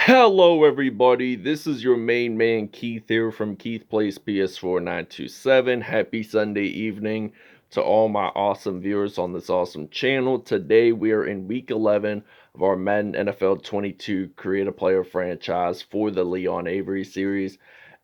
Hello, everybody. This is your main man Keith here from Keith Plays PS4 927. Happy Sunday evening to all my awesome viewers on this awesome channel. Today we are in week 11 of our Madden NFL 22 Create a Player franchise for the Leon Avery series.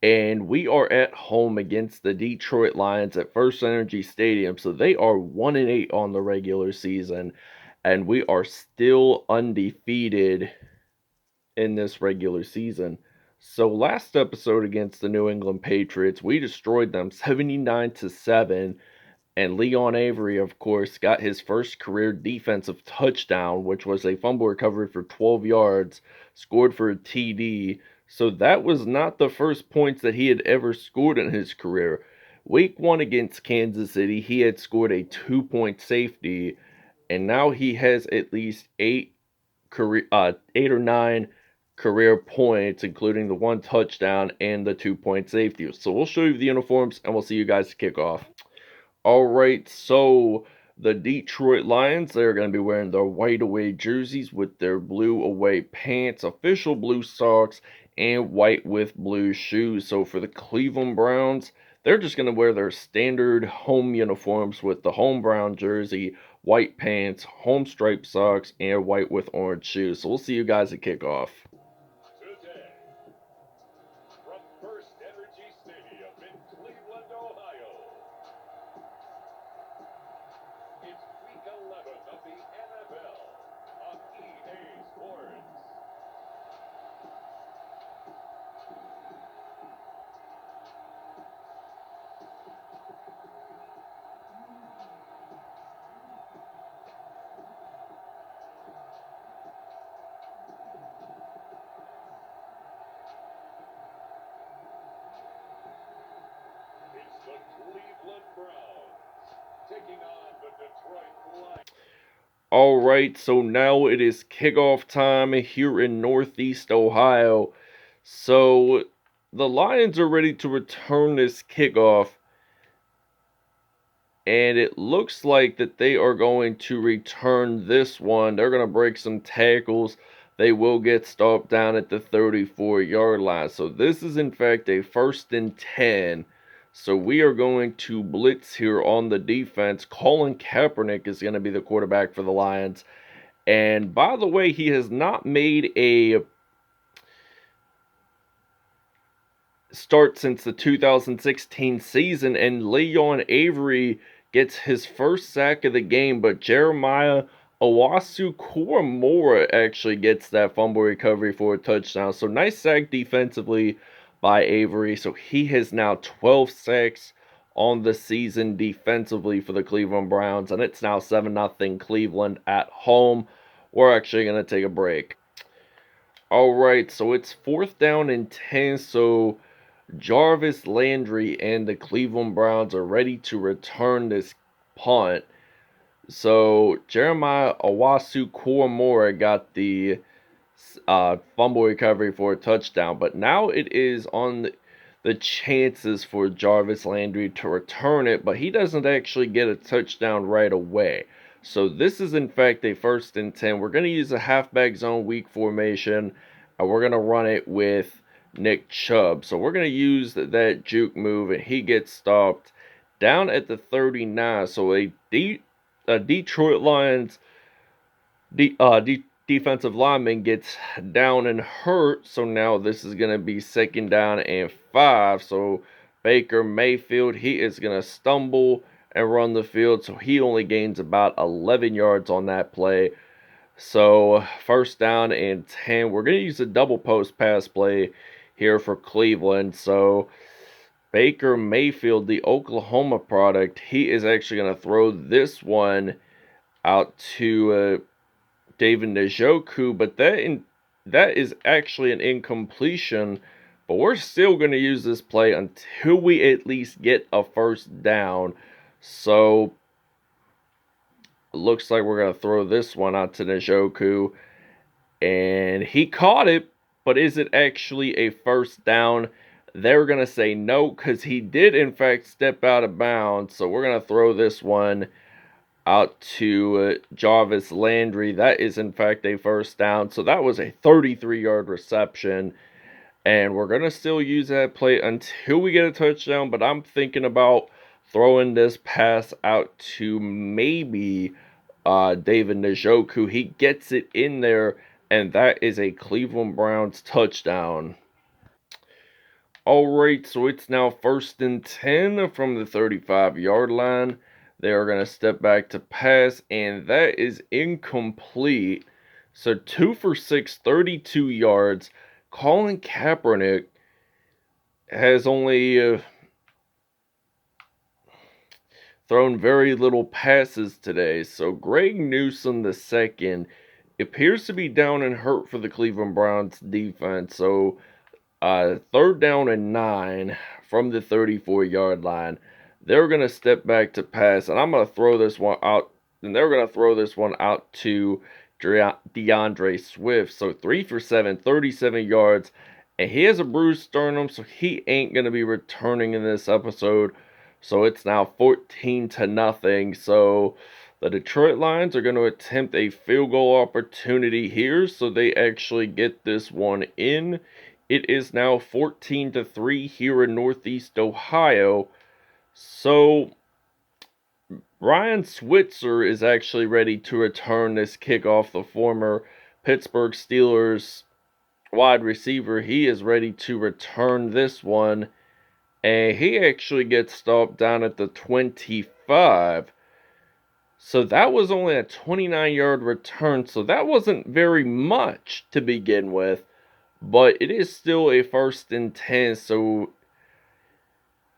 And we are at home against the Detroit Lions at First Energy Stadium. So they are 1-8 on the regular season, and we are still undefeated in this regular season. So last episode against the New England Patriots, we destroyed them 79-7, and Leon Avery, of course, got his first career defensive touchdown, which was a fumble recovery for 12 yards, scored for a TD. So that was not the first points that he had ever scored in his career. Week 1 against Kansas City, he had scored a 2-point safety, and now he has at least 8 or 9 career points, including the 1 touchdown and the 2-point safety. So we'll show you the uniforms, and we'll see you guys to kick off. All right, so the Detroit Lions, they're going to be wearing their white away jerseys with their blue away pants, official blue socks, and white with blue shoes. So for the Cleveland Browns, they're just going to wear their standard home uniforms with the home brown jersey, white pants, home striped socks, and white with orange shoes. So we'll see you guys at kickoff. Today, from First Energy Stadium in Cleveland, Ohio, it's week 11 of the NFL on EA Sports. It's the Cleveland Browns taking on the Detroit Lions. All right, so now it is kickoff time here in Northeast Ohio. So the Lions are ready to return this kickoff, and it looks like that they are going to return this one. They're going to break some tackles. They will get stopped down at the 34-yard line. So this is in fact a 1st and 10. So we are going to blitz here on the defense. Colin Kaepernick is going to be the quarterback for the Lions. And by the way, he has not made a start since the 2016 season, and Leon Avery gets his first sack of the game, but Jeremiah Owusu-Koramoah actually gets that fumble recovery for a touchdown. So nice sack defensively by Avery. So he has now 12 sacks on the season defensively for the Cleveland Browns, and it's now 7-0 Cleveland at home. We're actually going to take a break. All right, so it's 4th down and 10, so Jarvis Landry and the Cleveland Browns are ready to return this punt. So Jeremiah Owusu-Koramoah got the fumble recovery for a touchdown, but now it is on the chances for Jarvis Landry to return it, but he doesn't actually get a touchdown right away. So this is in fact a 1st and 10. We're going to use a halfback zone weak formation, and we're going to run it with Nick Chubb. So we're going to use that juke move, and he gets stopped down at the 39. So a Detroit Lions defensive lineman gets down and hurt. So now this is going to be 2nd down and 5. So Baker Mayfield, he is going to stumble and run the field. So he only gains about 11 yards on that play. So 1st down and 10. We're going to use a double post pass play here for Cleveland. So Baker Mayfield, the Oklahoma product, he is actually going to throw this one out to David Njoku, but that is actually an incompletion. But we're still going to use this play until we at least get a 1st down. So it looks like we're going to throw this one out to Njoku, and he caught it, but is it actually a 1st down? They're going to say no, because he did in fact step out of bounds. So we're going to throw this one out to Jarvis Landry. That is, in fact, a first down. So that was a 33-yard reception. And we're going to still use that play until we get a touchdown. But I'm thinking about throwing this pass out to maybe David Njoku. He gets it in there, and that is a Cleveland Browns touchdown. Alright, so it's now 1st and 10 from the 35-yard line. They are going to step back to pass, and that is incomplete. So 2 for 6, 32 yards. Colin Kaepernick has only thrown very little passes today. So Greg Newsome II appears to be down and hurt for the Cleveland Browns defense. So 3rd down and 9 from the 34-yard line. They're going to step back to pass, and I'm going to throw this one out. And they're going to throw this one out to DeAndre Swift. So 3 for 7, 37 yards. And he has a bruised sternum, so he ain't going to be returning in this episode. So it's now 14-0. So the Detroit Lions are going to attempt a field goal opportunity here. So they actually get this one in. It is now 14-3 here in Northeast Ohio. So Ryan Switzer is actually ready to return this kickoff. The former Pittsburgh Steelers wide receiver, he is ready to return this one. And he actually gets stopped down at the 25. So that was only a 29-yard return. So that wasn't very much to begin with. But it is still a 1st and 10. So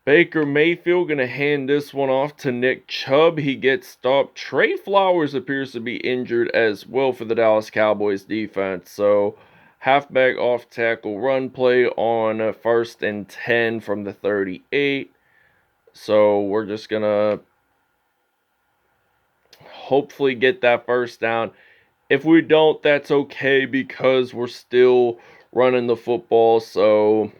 Baker Mayfield going to hand this one off to Nick Chubb. He gets stopped. Trey Flowers appears to be injured as well for the Dallas Cowboys defense. So halfback off tackle run play on 1st and 10 from the 38. So we're just going to hopefully get that first down. If we don't, that's okay because we're still running the football. So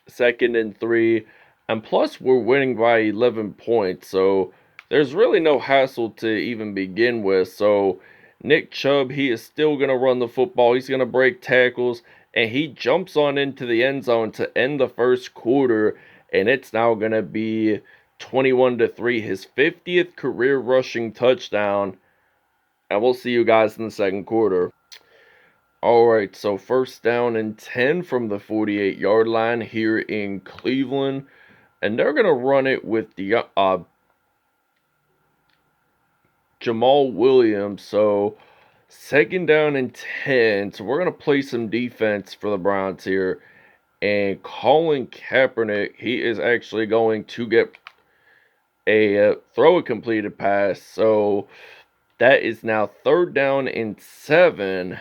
2nd and 3. And plus, we're winning by 11 points. So there's really no hassle to even begin with. So Nick Chubb, he is still going to run the football. He's going to break tackles. And he jumps on into the end zone to end the first quarter. And it's now going to be 21-3. His 50th career rushing touchdown. And we'll see you guys in the second quarter. Alright, so 1st down and 10 from the 48-yard line here in Cleveland. And they're going to run it with the Jamal Williams. So 2nd down and 10. So we're going to play some defense for the Browns here. And Colin Kaepernick, he is actually going to get a throw a completed pass. So that is now 3rd down and 7.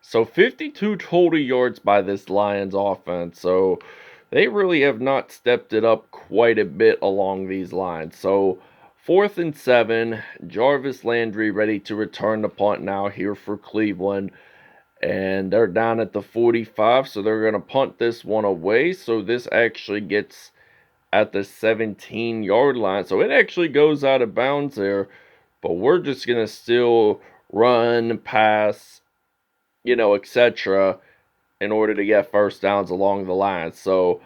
So 52 total yards by this Lions offense. So they really have not stepped it up quite a bit along these lines. So 4th and 7. Jarvis Landry ready to return the punt now here for Cleveland. And they're down at the 45. So they're going to punt this one away. So this actually gets at the 17-yard line. So it actually goes out of bounds there. But we're just going to still run, pass, etc. in order to get first downs along the line. So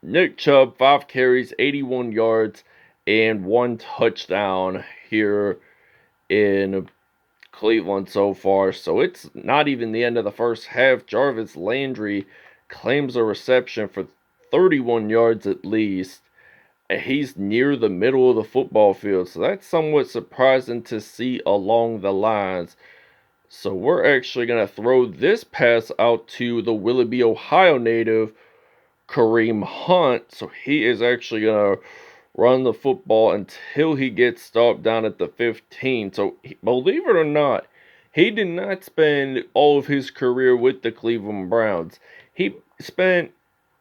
Nick Chubb, 5 carries, 81 yards, and 1 touchdown here in Cleveland so far. So it's not even the end of the first half. Jarvis Landry claims a reception for 31 yards at least. And he's near the middle of the football field. So that's somewhat surprising to see along the lines. So we're actually going to throw this pass out to the Willoughby, Ohio native, Kareem Hunt. So he is actually going to run the football until he gets stopped down at the 15. So believe it or not, he did not spend all of his career with the Cleveland Browns. He spent,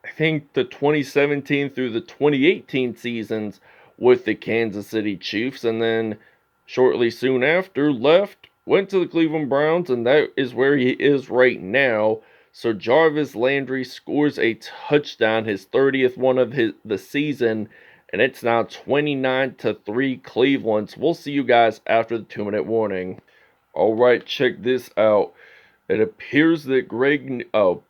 I think, the 2017 through the 2018 seasons with the Kansas City Chiefs. And then shortly soon after left, went to the Cleveland Browns, and that is where he is right now. So Jarvis Landry scores a touchdown, his 30th one of the season, and it's now 29-3 Cleveland. So we'll see you guys after the 2-minute warning. All right, check this out. It appears that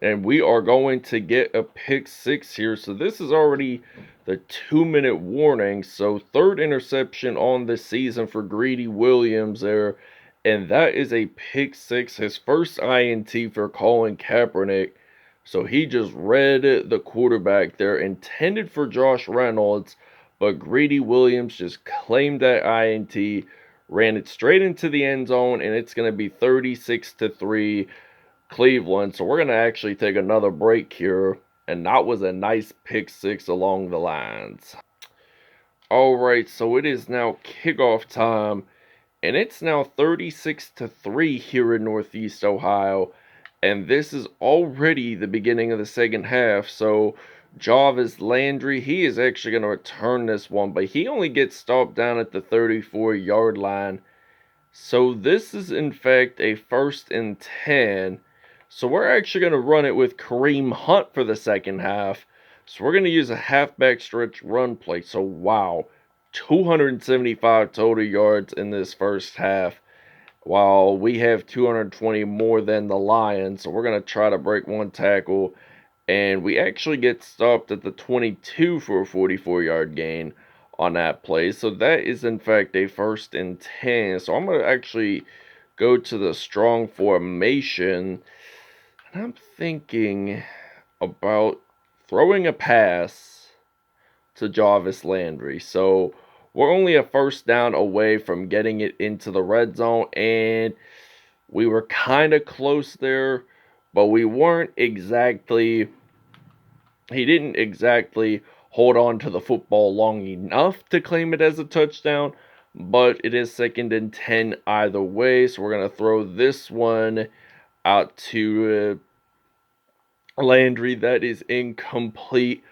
and we are going to get a pick six here. So this is already the 2-minute warning. So third interception on the season for Greedy Williams there. And that is a pick six, his first INT for Colin Kaepernick. So he just read the quarterback there, intended for Josh Reynolds, but Greedy Williams just claimed that INT, ran it straight into the end zone, and it's going to be 36-3 Cleveland. So we're going to actually take another break here, and that was a nice pick six along the lines. All right, so it is now kickoff time, and it's now 36-3 here in Northeast Ohio, and this is already the beginning of the second half. So Jarvis Landry, he is actually going to return this one, but he only gets stopped down at the 34-yard line. So this is in fact a 1st and 10. So we're actually going to run it with Kareem Hunt for the second half. So we're going to use a halfback stretch run play. So wow, 275 total yards in this first half, while we have 220 more than the Lions. So we're going to try to break one tackle, and we actually get stopped at the 22 for a 44-yard gain on that play. So that is in fact a 1st and 10. So I'm going to actually go to the strong formation, and I'm thinking about throwing a pass to Jarvis Landry. So we're only a 1st down away from getting it into the red zone, and we were kind of close there, but we weren't exactly. He didn't exactly hold on to the football long enough to claim it as a touchdown, but it is 2nd and 10 either way. So we're going to throw this one out to Landry. That is incomplete.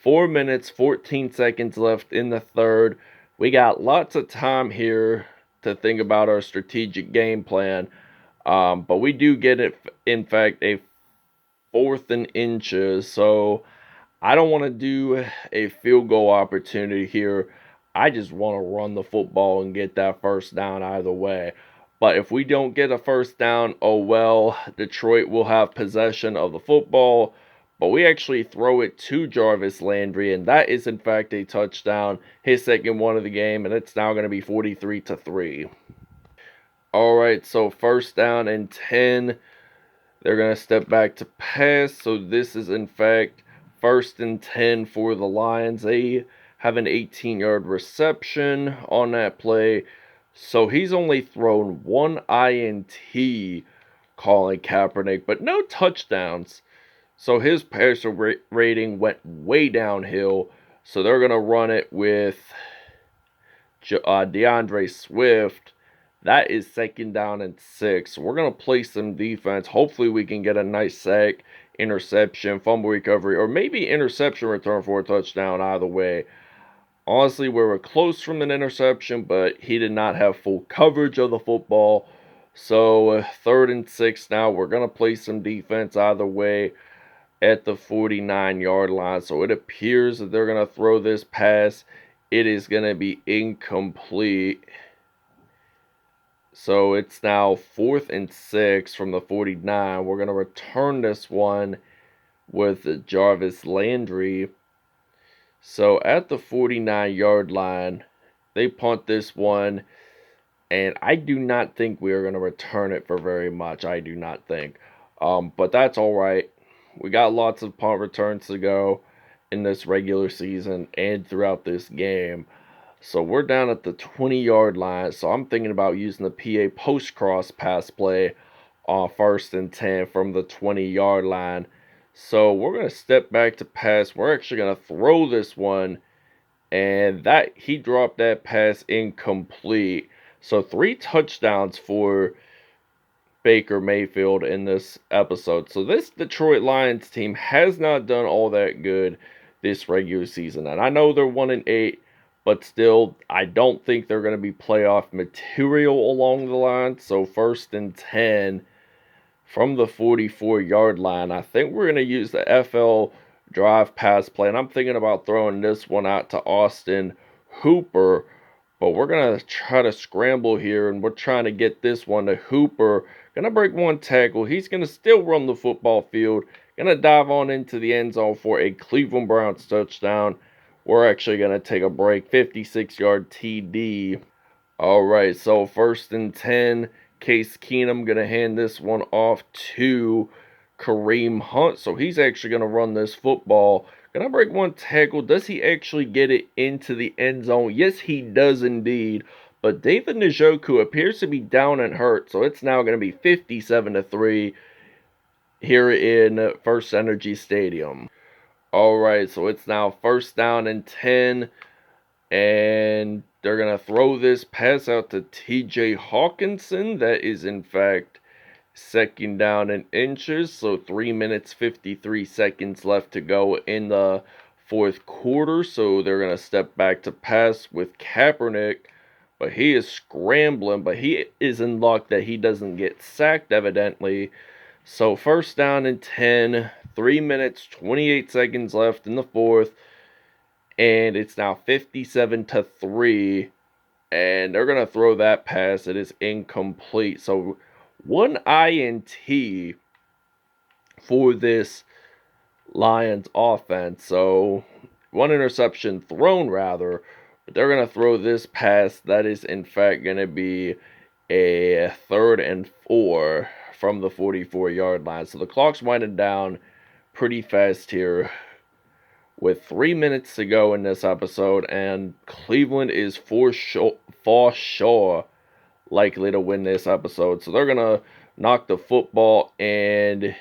4 minutes, 14 seconds left in the third. We got lots of time here to think about our strategic game plan. But we do get it, in fact, a 4th and inches. So I don't want to do a field goal opportunity here. I just want to run the football and get that 1st down either way. But if we don't get a 1st down, oh well, Detroit will have possession of the football. But we actually throw it to Jarvis Landry, and that is in fact a touchdown, his 2nd one of the game, and it's now going to be 43-3. All right, so 1st down and 10. They're going to step back to pass. So this is in fact 1st and 10 for the Lions. They have an 18-yard reception on that play. So he's only thrown one INT, Colin Kaepernick, but no touchdowns. So his passer rating went way downhill. So they're going to run it with DeAndre Swift. That is 2nd down and 6. We're going to play some defense. Hopefully we can get a nice sack, interception, fumble recovery, or maybe interception return for a touchdown. Either way, honestly, we were close from an interception, but he did not have full coverage of the football. So 3rd and 6 now. We're going to play some defense either way at the 49-yard line. So it appears that they're going to throw this pass. It is going to be incomplete. So it's now 4th and 6 from the 49. We're going to return this one with Jarvis Landry. So at the 49-yard line, they punt this one, and I do not think we are going to return it for very much. I do not think. But that's all right. We got lots of punt returns to go in this regular season and throughout this game. So we're down at the 20-yard line. So I'm thinking about using the PA post-cross pass play on 1st and 10 from the 20-yard line. So we're going to step back to pass. We're actually going to throw this one. And that he dropped that pass incomplete. So 3 touchdowns for Baker Mayfield in this episode. So this Detroit Lions team has not done all that good this regular season. And I know they're 1-8. But still, I don't think they're going to be playoff material along the line. So 1st and 10 from the 44-yard line. I think we're going to use the FL drive pass play. And I'm thinking about throwing this one out to Austin Hooper. But we're going to try to scramble here, and we're trying to get this one to Hooper. Going to break one tackle. He's going to still run the football field. Going to dive on into the end zone for a Cleveland Browns touchdown. We're actually going to take a break. 56-yard TD. All right, so 1st and 10. Case Keenum going to hand this one off to Kareem Hunt. So he's actually going to run this football. Going to break one tackle. Does he actually get it into the end zone? Yes, he does indeed. But David Njoku appears to be down and hurt. So it's now going to be 57-3 here in First Energy Stadium. All right, so it's now 1st down and 10. And they're going to throw this pass out to TJ Hawkinson. That is, in fact, 2nd down and inches. So 3 minutes, 53 seconds left to go in the 4th quarter. So they're going to step back to pass with Kaepernick. But he is scrambling. But he is in luck that he doesn't get sacked, evidently. So 1st down and 10. 3 minutes, 28 seconds left in the 4th. And it's now 57-3. And they're going to throw that pass. It is incomplete. So 1 INT for this Lions offense. So 1 interception thrown, rather. But they're going to throw this pass. That is, in fact, going to be a 3rd and 4 from the 44-yard line. So the clock's winding down pretty fast here, with 3 minutes to go in this episode, and Cleveland is for sure likely to win this episode. So they're going to knock the football, and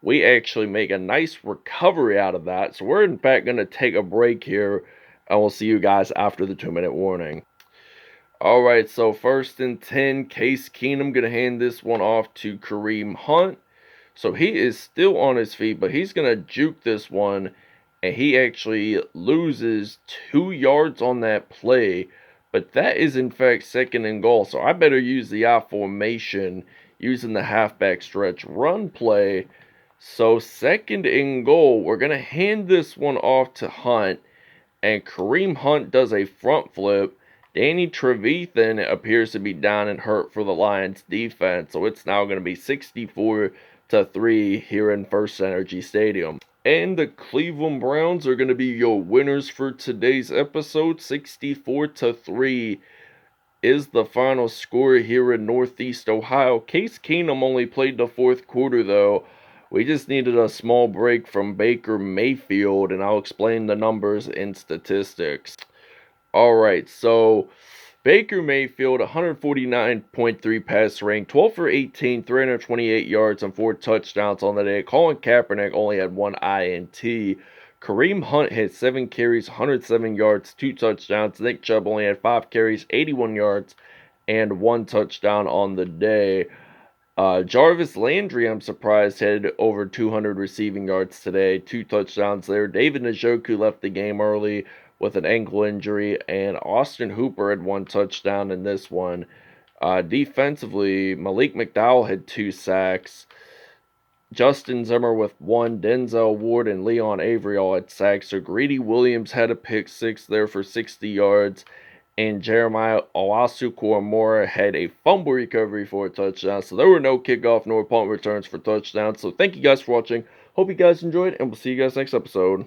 we actually make a nice recovery out of that. So we're, in fact, going to take a break here, and we'll see you guys after the 2-minute warning. All right, so 1st and 10, Case Keenum going to hand this one off to Kareem Hunt. So he is still on his feet, but he's going to juke this one, and he actually loses 2 yards on that play. But that is, in fact, 2nd and goal. So I better use the I formation using the halfback stretch run play. So 2nd and goal, we're going to hand this one off to Hunt. And Kareem Hunt does a front flip. Danny Trevathan appears to be down and hurt for the Lions defense. So it's now going to be 64-3 here in First Energy Stadium. And the Cleveland Browns are going to be your winners for today's episode. 64-3 is the final score here in Northeast Ohio. Case Keenum only played the 4th quarter, though. We just needed a small break from Baker Mayfield, and I'll explain the numbers and statistics. All right, so Baker Mayfield, 149.3 pass rank, 12 for 18, 328 yards, and 4 touchdowns on the day. Colin Kaepernick only had 1 INT. Kareem Hunt had 7 carries, 107 yards, 2 touchdowns. Nick Chubb only had 5 carries, 81 yards, and 1 touchdown on the day. Jarvis Landry, I'm surprised, had over 200 receiving yards today, 2 touchdowns there. David Njoku left the game early with an ankle injury, and Austin Hooper had 1 touchdown in this one. Defensively, Malik McDowell had 2 sacks. Justin Zimmer with 1, Denzel Ward and Leon Avery all had sacks. So Greedy Williams had a pick 6 there for 60 yards. And Jeremiah Owusu-Koramoah had a fumble recovery for a touchdown. So there were no kickoff nor punt returns for touchdowns. So thank you guys for watching. Hope you guys enjoyed, and we'll see you guys next episode.